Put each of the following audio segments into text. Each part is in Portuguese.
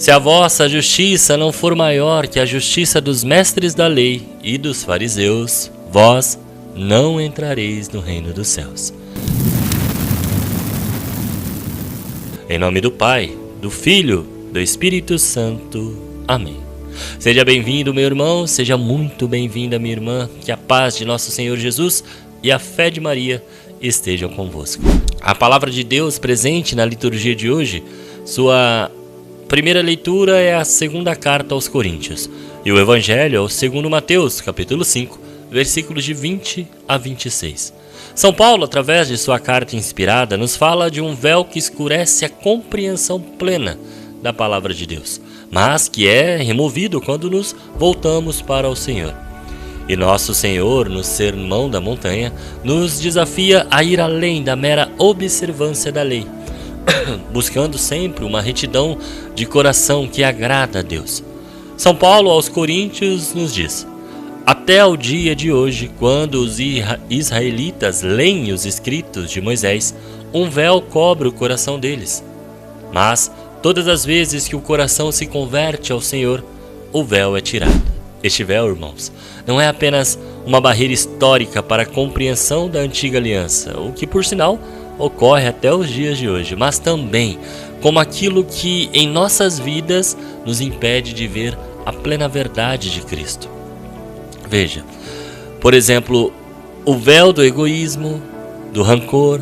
Se a vossa justiça não for maior que a justiça dos mestres da lei e dos fariseus, vós não entrareis no reino dos céus. Em nome do Pai, do Filho, do Espírito Santo. Amém. Seja bem-vindo, meu irmão, seja muito bem-vinda, minha irmã, que a paz de nosso Senhor Jesus e a fé de Maria estejam convosco. A palavra de Deus presente na liturgia de hoje, sua primeira leitura é a segunda carta aos Coríntios, e o Evangelho é o segundo Mateus, capítulo 5, versículos de 20 a 26. São Paulo, através de sua carta inspirada, nos fala de um véu que escurece a compreensão plena da palavra de Deus, mas que é removido quando nos voltamos para o Senhor. E nosso Senhor, no Sermão da Montanha, nos desafia a ir além da mera observância da lei, buscando sempre uma retidão de coração que agrada a Deus. São Paulo aos Coríntios nos diz: até o dia de hoje, quando os israelitas leem os escritos de Moisés, um véu cobre o coração deles. Mas todas as vezes que o coração se converte ao Senhor, o véu é tirado. Este véu, irmãos, não é apenas uma barreira histórica para a compreensão da antiga aliança, o que, por sinal, ocorre até os dias de hoje, mas também como aquilo que em nossas vidas nos impede de ver a plena verdade de Cristo. Veja, por exemplo, o véu do egoísmo, do rancor,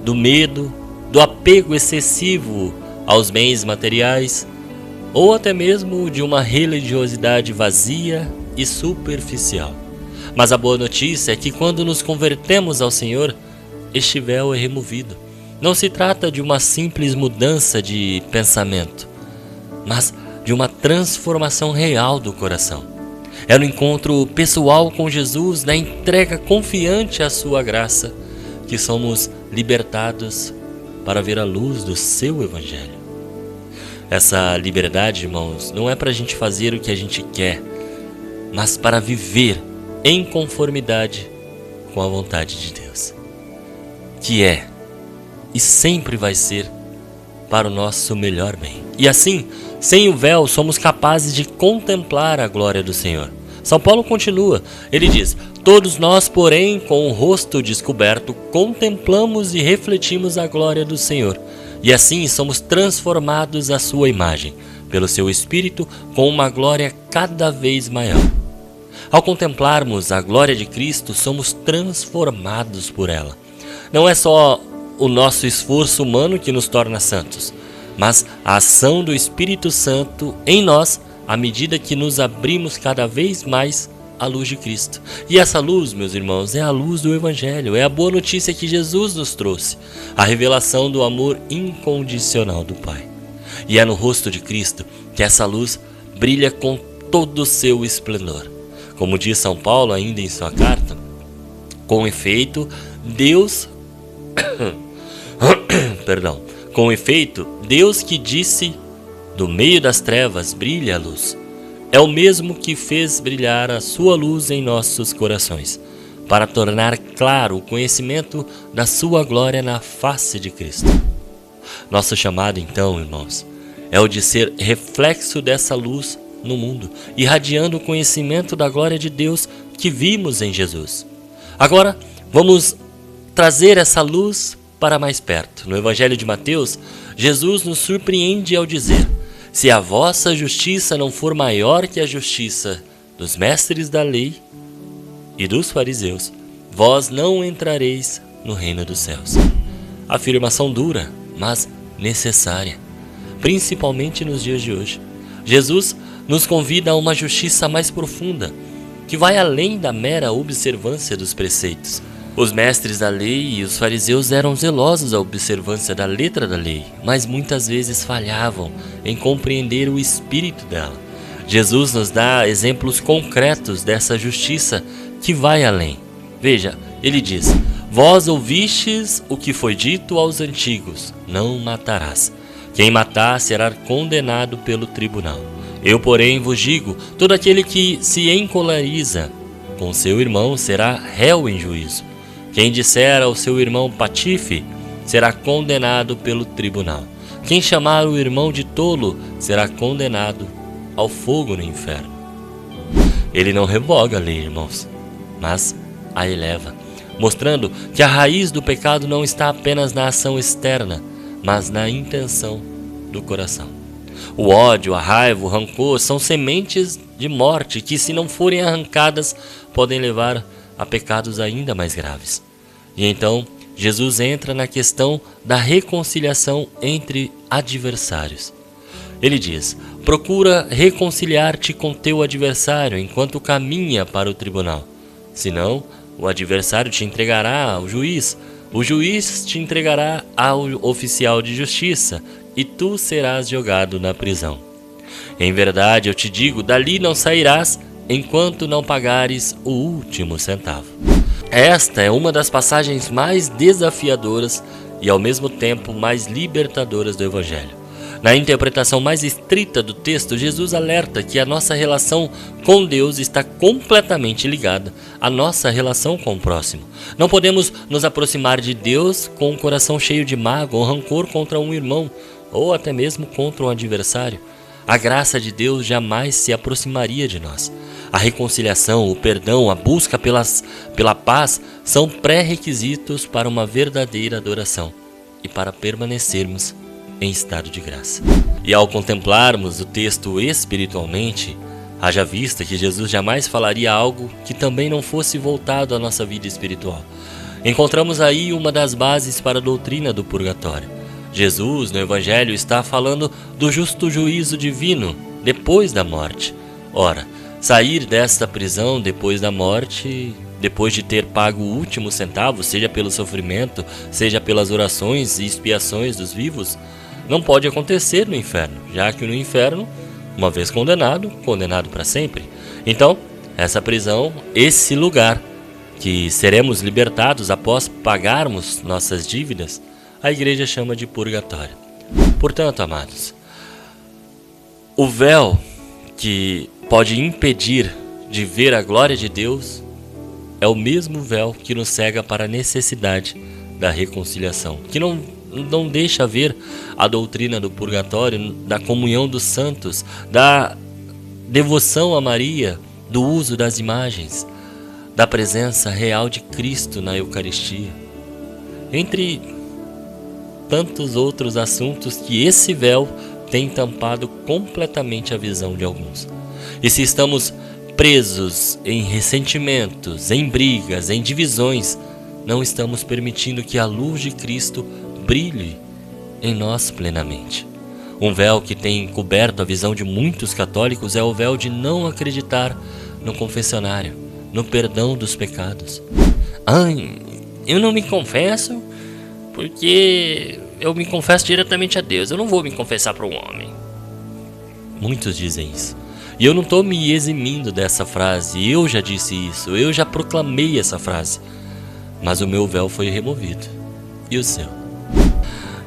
do medo, do apego excessivo aos bens materiais, ou até mesmo de uma religiosidade vazia e superficial. Mas a boa notícia é que quando nos convertemos ao Senhor, este véu é removido. Não se trata de uma simples mudança de pensamento, mas de uma transformação real do coração. É no encontro pessoal com Jesus, na entrega confiante à sua graça, que somos libertados para ver a luz do seu Evangelho. Essa liberdade, irmãos, não é para a gente fazer o que a gente quer, mas para viver em conformidade com a vontade de Deus, que é e sempre vai ser para o nosso melhor bem. E assim, sem o véu, somos capazes de contemplar a glória do Senhor. São Paulo continua, ele diz: todos nós, porém, com o rosto descoberto, contemplamos e refletimos a glória do Senhor. E assim somos transformados à sua imagem, pelo seu Espírito, com uma glória cada vez maior. Ao contemplarmos a glória de Cristo, somos transformados por ela. Não é só o nosso esforço humano que nos torna santos, mas a ação do Espírito Santo em nós, à medida que nos abrimos cada vez mais à luz de Cristo. E essa luz, meus irmãos, é a luz do Evangelho, é a boa notícia que Jesus nos trouxe, a revelação do amor incondicional do Pai. E é no rosto de Cristo que essa luz brilha com todo o seu esplendor. Como diz São Paulo ainda em sua carta, com efeito, Deus que disse: do meio das trevas brilha a luz, é o mesmo que fez brilhar a sua luz em nossos corações, para tornar claro o conhecimento da sua glória na face de Cristo. Nosso chamado, então, irmãos, é o de ser reflexo dessa luz no mundo, irradiando o conhecimento da glória de Deus que vimos em Jesus. Agora, vamos trazer essa luz para mais perto. No Evangelho de Mateus, Jesus nos surpreende ao dizer: se a vossa justiça não for maior que a justiça dos mestres da lei e dos fariseus, vós não entrareis no reino dos céus. Afirmação dura, mas necessária, principalmente nos dias de hoje. Jesus nos convida a uma justiça mais profunda, que vai além da mera observância dos preceitos. Os mestres da lei e os fariseus eram zelosos à observância da letra da lei, mas muitas vezes falhavam em compreender o espírito dela. Jesus nos dá exemplos concretos dessa justiça que vai além. Veja, ele diz: vós ouvistes o que foi dito aos antigos: não matarás. Quem matar será condenado pelo tribunal. Eu, porém, vos digo: todo aquele que se encoleriza com seu irmão será réu em juízo. Quem disser ao seu irmão patife será condenado pelo tribunal. Quem chamar o irmão de tolo será condenado ao fogo no inferno. Ele não revoga a lei, irmãos, mas a eleva, mostrando que a raiz do pecado não está apenas na ação externa, mas na intenção do coração. O ódio, a raiva, o rancor são sementes de morte que, se não forem arrancadas, podem levar a pecados ainda mais graves. E então, Jesus entra na questão da reconciliação entre adversários. Ele diz: procura reconciliar-te com teu adversário enquanto caminha para o tribunal. Senão, o adversário te entregará ao juiz, o juiz te entregará ao oficial de justiça, e tu serás jogado na prisão. Em verdade, eu te digo, dali não sairás enquanto não pagares o último centavo. Esta é uma das passagens mais desafiadoras e ao mesmo tempo mais libertadoras do Evangelho. Na interpretação mais estrita do texto, Jesus alerta que a nossa relação com Deus está completamente ligada à nossa relação com o próximo. Não podemos nos aproximar de Deus com um coração cheio de mágoa ou rancor contra um irmão, ou até mesmo contra um adversário. A graça de Deus jamais se aproximaria de nós. A reconciliação, o perdão, a busca pela paz são pré-requisitos para uma verdadeira adoração e para permanecermos em estado de graça. E ao contemplarmos o texto espiritualmente, haja vista que Jesus jamais falaria algo que também não fosse voltado à nossa vida espiritual. Encontramos aí uma das bases para a doutrina do purgatório. Jesus, no Evangelho, está falando do justo juízo divino depois da morte. Ora, sair desta prisão depois da morte, depois de ter pago o último centavo, seja pelo sofrimento, seja pelas orações e expiações dos vivos, não pode acontecer no inferno, já que no inferno, uma vez condenado, condenado para sempre. Então, essa prisão, esse lugar que seremos libertados após pagarmos nossas dívidas, a igreja chama de purgatório. Portanto, amados, o véu que pode impedir de ver a glória de Deus é o mesmo véu que nos cega para a necessidade da reconciliação, que não deixa ver a doutrina do purgatório, da comunhão dos santos, da devoção a Maria, do uso das imagens, da presença real de Cristo na Eucaristia, entre tantos outros assuntos que esse véu tem tampado completamente a visão de alguns. E se estamos presos em ressentimentos, em brigas, em divisões, não estamos permitindo que a luz de Cristo brilhe em nós plenamente. Um véu que tem coberto a visão de muitos católicos é o véu de não acreditar no confessionário, no perdão dos pecados. Eu não me confesso porque eu me confesso diretamente a Deus, eu não vou me confessar para um homem. Muitos dizem isso. E eu não estou me eximindo dessa frase, eu já disse isso, eu já proclamei essa frase. Mas o meu véu foi removido. E o seu?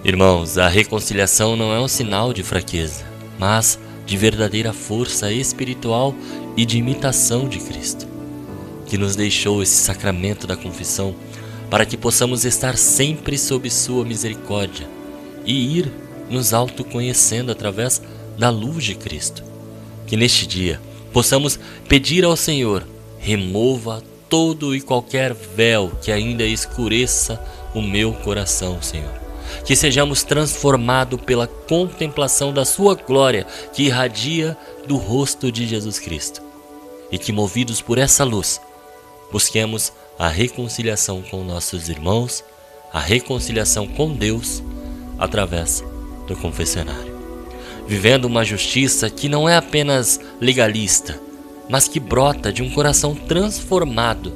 Irmãos, a reconciliação não é um sinal de fraqueza, mas de verdadeira força espiritual e de imitação de Cristo, que nos deixou esse sacramento da confissão para que possamos estar sempre sob sua misericórdia e ir nos autoconhecendo através da luz de Cristo. Que neste dia possamos pedir ao Senhor: remova todo e qualquer véu que ainda escureça o meu coração, Senhor. Que sejamos transformados pela contemplação da sua glória que irradia do rosto de Jesus Cristo. E que, movidos por essa luz, busquemos a reconciliação com nossos irmãos, a reconciliação com Deus, através do confessionário. Vivendo uma justiça que não é apenas legalista, mas que brota de um coração transformado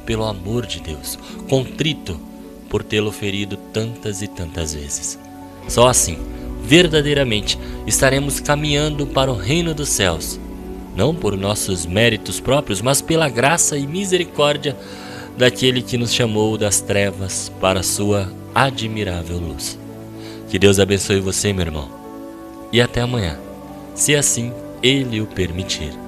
pelo amor de Deus, contrito por tê-lo ferido tantas e tantas vezes. Só assim, verdadeiramente, estaremos caminhando para o reino dos céus, não por nossos méritos próprios, mas pela graça e misericórdia daquele que nos chamou das trevas para a sua admirável luz. Que Deus abençoe você, meu irmão, e até amanhã, se assim Ele o permitir.